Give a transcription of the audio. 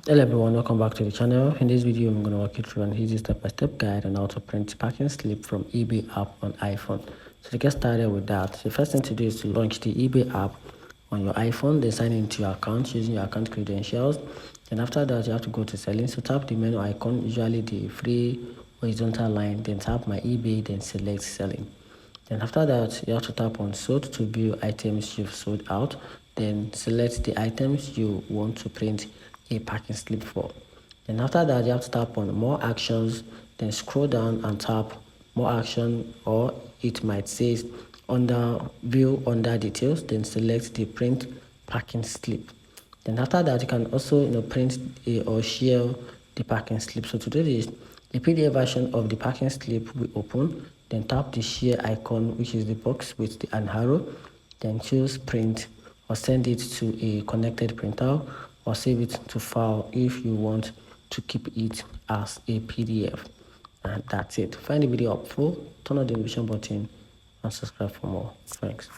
Hello everyone, welcome back to the channel. In this video, I'm going to walk you through an easy step-by-step guide on how to print packing slip from eBay app on iPhone. So to get started with that, the first thing to do is to launch the eBay app on your iPhone, then sign into your account using your account credentials. Then after that, you have to go to settings. So tap the menu icon, usually the free horizontal line, then tap my eBay, then select selling. Then after that, you have to tap on sold to view items you've sold out. Then select the items you want to print a packing slip for. Then after that, you have to tap on more actions. Then scroll down and tap more action, or it might say under view under details. Then select the print packing slip. Then after that, you can also print or share the packing slip. So to do this, the PDF version of the packing slip will open. Then tap the share icon, which is the box with an arrow. Then choose print or send it to a connected printer or save it to file if you want to keep it as a PDF. And that's it. Find the video helpful, turn on the notification button and subscribe for more. Thanks.